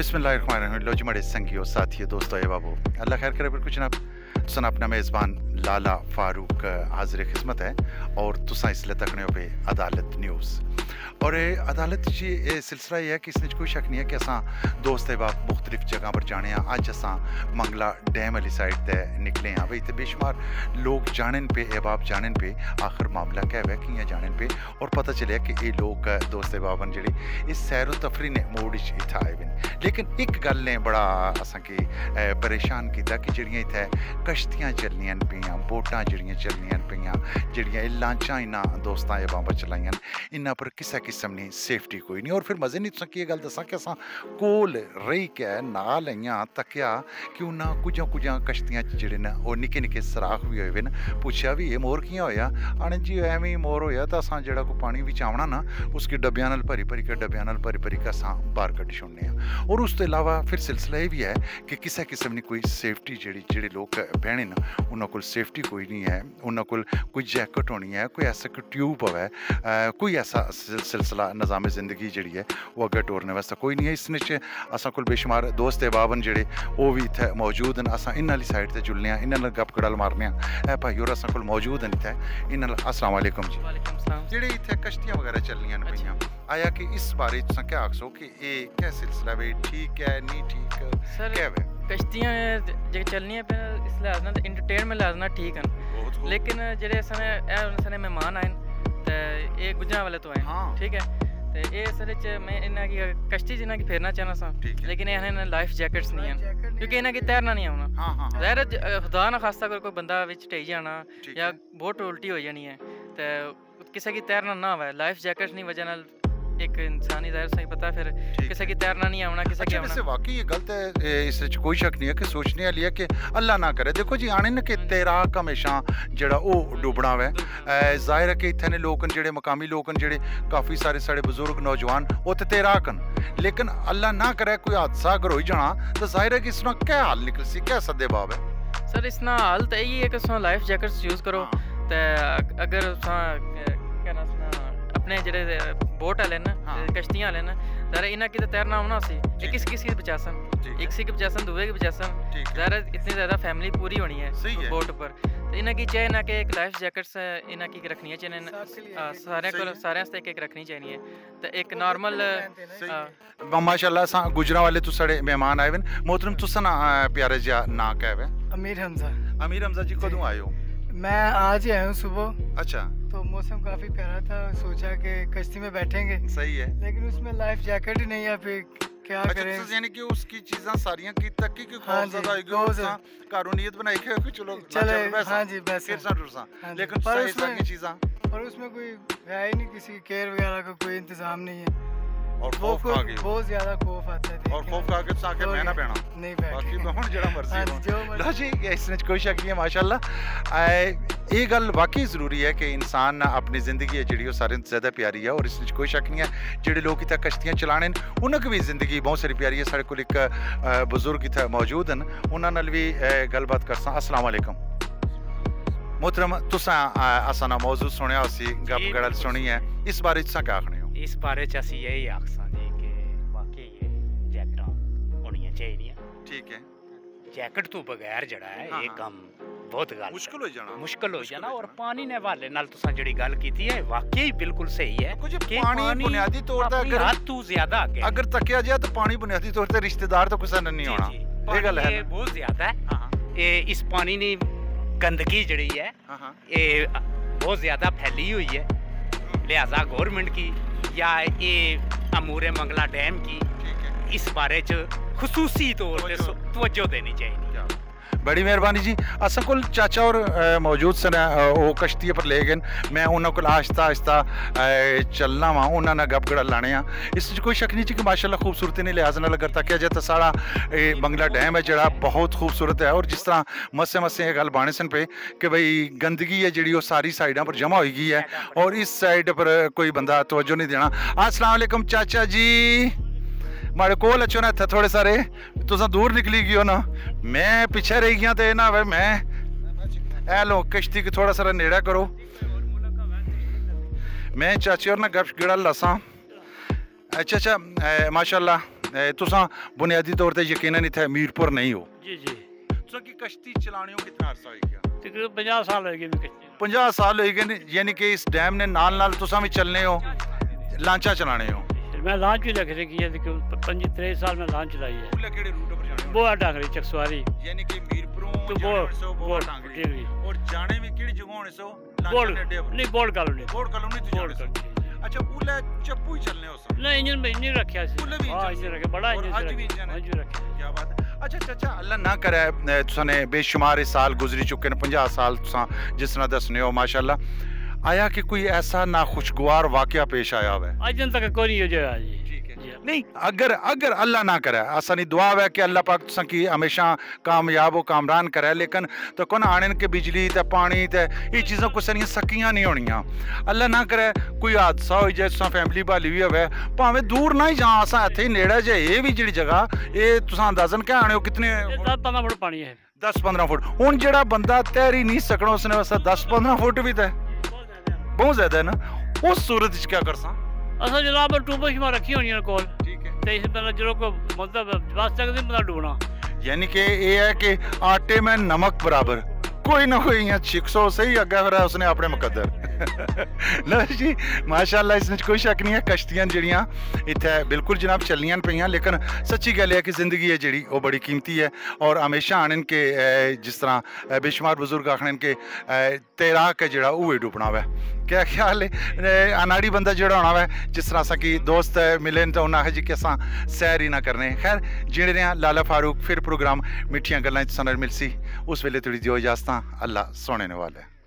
बिस्मिल्लाहिर्रहमानिर्रहीम। लो जी मड़े संगियो साथियों दोस्तों ए बाबू अल्लाह खैर करे बिल्कुल जनाब। तुसन अपना मेज़बान लाला फारूक हाजिर खिदमत है और तुसा इसलिए तकने पे अदालत न्यूज़ और अदालत जी ये सिलसिला ये है कि इसने कोई शक नहीं है कि असा दोस्त बाप मुख्तलिफ जगह पर जाने अज असा मंगला डैम वाली साइड ते निकले हैं भाई तो बेशुमार लोग जानन पे एबाब जानन पे आखिर मामला क्या है कि जानन पे और पता चलिया कि ये लोग दोस्त बाबन जी इस सैर तफरी ने मोड़ इत्थे आए हुए लेकिन एक गल ने बड़ा असा की परेशान किया कि जड़ियाँ इत्थे कश्तियाँ चलनियां पियाँ बोटां जड़ियाँ चलनियां पियाँ जड़ियाँ लांचा इन्होंने दोस्तां एबाब चलाइयां इन्हों पर किसी किस्म की सेफ्टी कोई नहीं और फिर मजे नहीं तुसें गल दसा कि असां कोल रही कै नाल आइयां तक्या कि उन्हें कुछ कश्तियां जेह्ड़े न ओह् निक्के निक्के सराख भी होए न पुछया भी ये मोर कियां होया आने जी एवें ही मोर होया तो असां जेह्ड़ा कोई पानी बिच आवना ना उसकी डब्बियां नाल भरी भरी के असां बाहर कड्ढी छोड़ने आं और उस तो इलावा फिर सिलसिला ये भी है कि किसी किस्म की कोई सेफ्टी जेह्ड़े लोग बहने न उन्होंने कोल सेफ्टी कोई नहीं है उन्होंने कोल कोई जैकेट होनी है कोई ऐसा कोई ट्यूब होवे कोई ऐसा सिलसिला निज़ाम ज़िंदगी जी है वो अगर टोरने वास्ते कोई नहीं है इसने असा कोल बेशुमार दोस्त एबाबन जेह्ड़े वो भी इत्थे मौजूद न असा इन्हां आह्ली साइड ते जुलने इन्हां गप गड़ल मारने ए भाई और असा कोल मौजूद न इत्थे इन्हां अस्सलाम वालेकुम जी जेह्ड़े इत्थे कश्तियां वगैरह चलनियां न पियां आया कि इस बारे तुसां क्या आखसो कि ये क्या सिलसिला भाई ठीक है नहीं ठीक क्या है कश्तियां जो चलनियां पे इस लिहाज ना एंटरटेनमेंट लिहाज ना ठीक है लेकिन जेह्ड़े सने मेहमान आए ते ये गुजरां वाले तो आए ठीक है ते ये असल च मैं इन्हां की कश्ती च इन्हां की फेरना चाहना सा लेकिन इन्हां लाइफ जैकेट्स नहीं हैं क्योंकि इन्हां की तैरना नहीं आउना ज़ाहिर खुदा ना खास्ता अगर कोई बंदा विच ढेई जाना या बोट उल्टी हो जानी है ते किसी की तैरना ना आवे लाइफ जैकेट्स नहीं वजह नाल एक इंसानी ज़ाहिर सही पता फिर किसी की तैरना नहीं आना किसी की वैसे वाकई ये गलत है इस कोई शक नहीं है कि सोचने वाली है कि अल्लाह ना करे देखो जी आने न कि तैराक हमेशा जेड़ा वो डुबना वै जाहिर है कि इत्थे ने लोग जेड़े मकामी लोग जेड़े काफ़ी सारे साढ़े बुजुर्ग नौजवान वो तो तैराक न लेकिन अल्लाह ना करे कोई हादसा अगर हो जाना तो जाहिर है कि इसना क्या हाल निकल सी क्या सदे बाब है सर इसना हाल तो यही है कि लाइफ जैकेट्स यूज़ करो तो अगर अपने जेह्ड़े बोट वाले न कश्तियां वाले न ज़रा इन्हां की तो तैरना होना सी किस की बचासन एक सी की बचासन दूसरे की बचासन ज़रा इतनी ज़्यादा फैमिली पूरी होनी है बोट पर तो इन्हां की चाहिए ना कि एक लाइफ जैकेट्स इन्हां की रखनी चाहिए सारे एक रखनी चाहिए तो एक नॉर्मल माशाल्लाह सा गुजरा वाले तो साढ़े मेहमान आए हुए मोहतरम तुसा ना प्यारे जा ना क्या है अमीर हमजा जी कदों आए हो मैं आज ही आया हूँ सुबह अच्छा तो मौसम काफी प्यारा था सोचा कि कश्ती में बैठेंगे सही है लेकिन उसमें लाइफ जैकेट ही नहीं है फिर क्या करें यानी कि उसकी चीज़ां सारियां की तक की खौफ ज़्यादा होगी और कानूनियत बनाई कि चलो चले हाँ जी वैसे लेकिन पर उसमें कोई है ही नहीं किसी केयर वगैरह का कोई इंतजाम नहीं है और खौफ खा गई बहुत ज्यादा खौफ आता है और खौफ खा के साके मैं ना बैठा नहीं बैठ बाकी बहुत जड़ा मर्जी हो लो जी इसने कोई शक नहीं है माशाल्लाह ये गल वाकई ज़रूरी है कि इंसान अपनी ज़िंदगी है जी सारे ज़्यादा प्यारी है और इसमें कोई शक नहीं है जेडे लोग इतना कश्तियाँ चलाने उन्होंने भी ज़िंदगी बहुत सारी प्यारी है साढ़े को एक बुजुर्ग इतना मौजूद हैं उन्होंने भी गलबात कर सा अस्सलाम वालेकुम मोहतरम तुसा असा ना मौजूद सुनिया उसी गप गड़ल सुनी है इस बारे तुसा क्या आखने हो इस बारे च असी यही आखसा जी कि वाकई ये जैकटां होनियां चाहिए ठीक है जैकेट तो बगैर जड़ा है ये काम बहुत गल मुश्किल हो जाना और पानी ने हवाले नाल तुसां जेड़ी गल कीती है वाकई बिल्कुल सही है कि पानी बुनियादी तौर पे अगर हद तू ज्यादा अगर तकिया जाए तो पानी बुनियादी तौर पे रिश्तेदार तो कुछ नहीं होना ये गल है बहुत ज्यादा है ये इस पानी ने गंदगी जड़ी है ये बहुत ज्यादा फैली हुई है लिहाजा गवर्नमेंट की या ये अमूरे मंगला डैम की इस बारे च खुसूसी तौर पे तवज्जो देनी चाहिए बड़ी मेहरबानी जी असा को चाचा और मौजूद सन वो कश्ती पर ले गए मैं उन्होंने को आहिस्ता आहिस्ता चलना वा उन्होंने गप गड़ा लाने इस कोई शक नहीं कि माशाल्लाह खूबसूरती ने लिहाज न अगर तकिया जाए तो सारा बंगला डैम है जड़ा बहुत खूबसूरत है और जिस तरह मस्से मस्से गल बाने सन पे कि भाई गंदगी है जी वो सारी साइडों पर जमा हो गई है और इस साइड पर कोई बंदा तवज्जो नहीं देना अस्सलाम वालेकुम चाचा जी माड़े कोल अच्छो ना थोड़े सारे तुसा दूर निकली गई हो ना मैं पीछे रह गया तो ना भाई मैं ए लो कश्ती की थोड़ा सारा नेड़ा करो मैं चाची और ना गप गिड़ा लसा अच्छा माशाल्लाह तुसा बुनियादी तौर पे यकीनन इत्थे मीरपुर नहीं हो? जी जी। तुसा की कश्ती चलाने हो कितना अरसा हो गया? तकरीबन 50 साल हो गए कश्ती। 50 साल हो गए, यानी कि इस डैम ने नाल तुसा भी चलने हो, लांचा चलाने हो? मैं लांच भी लग रही है, 25-23 साल में लांच चलाई है। केड़े रूट पर जाने हो? बोआ डांगरी चकसवारी, यानी कि मीरपुरों तो बोआ डांगरी, और जाने में केड़ी जगह होने सो? बोर्ड नहीं, बोर्ड कॉलोनी तो जाने। अच्छा, उले चप्पू ही चलने हो सब? नहीं, इंजन रखा है। हां, इंजन रखा, बड़ा इंजन रखा। क्या बात है। अच्छा चाचा, अल्लाह ना करे तुसाने बेशुमार साल गुजरी चुके ने, 50 साल तुसा जिस तरह दसने हो माशाल्लाह, आया कि कोई ऐसा नाखुशगवार वाकया पेश आया हुआ? आज तक कोई नहीं हो जाया जी। नहीं, अगर अगर अल्लाह ना करे, आसानी दुआ है कि अल्लाह पाक तुसा की हमेशा कामयाब हो, कामरान करे, लेकिन तो कौन आने के बिजली ते पानी ते ये चीज़ां कुछ नहीं सकियां नहीं होनियां। अल्लाह ना करे कोई हादसा हो जाए, तुसा फैमिली भाली हुई होवे, भावें दूर ना ही जा, असा इत्थे नेड़े जे ये भी जी जगह, ये तुसा अंदाजन क्या आने हो कितने? 10-15 फुट पानी है। 10-15 फुट। हुण जेड़ा बंदा तैर ही नहीं सकना, उसने वास्ते 10-15 फुट भी तो बहुत ज्यादा है ना। उस सूरत च क्या करसा? असा जनाब ट्यूबां शुबां रखी होनी कोल, ठीक है, ते इस बेल्ले जो को मतलब बस तक नहीं पता डूबना। यानी कि ये है कि आटे में नमक बराबर, कोई ना कोई यहाँ छिकसो सही अग्गे फिर उसने अपने मुकद्दर। लो जी माशाल्लाह, इसमें कोई शक नहीं है, कश्तियां जड़ियाँ इत्थे बिल्कुल जनाब चलनियां पईयां, लेकिन सच्ची गल है कि जिंदगी है जी वो बड़ी कीमती है, और हमेशा आने के जिस तरह बेशुमार बुजुर्ग आखने के तैराक है जड़ा वो डुबना वै। क्या ख्याल है अनाड़ी बंदा जड़ा होना वै, जिस तरह असा कि दोस्त मिले तो उन्हें आखे जी कि असा सैर ही ना करने। खैर जिने रहे लाला फारूक, फिर प्रोग्राम मिठियां गल्लां च मिलसी, उस वेले थोड़ी दियो इजाजत। अल्लाह सोने वाले।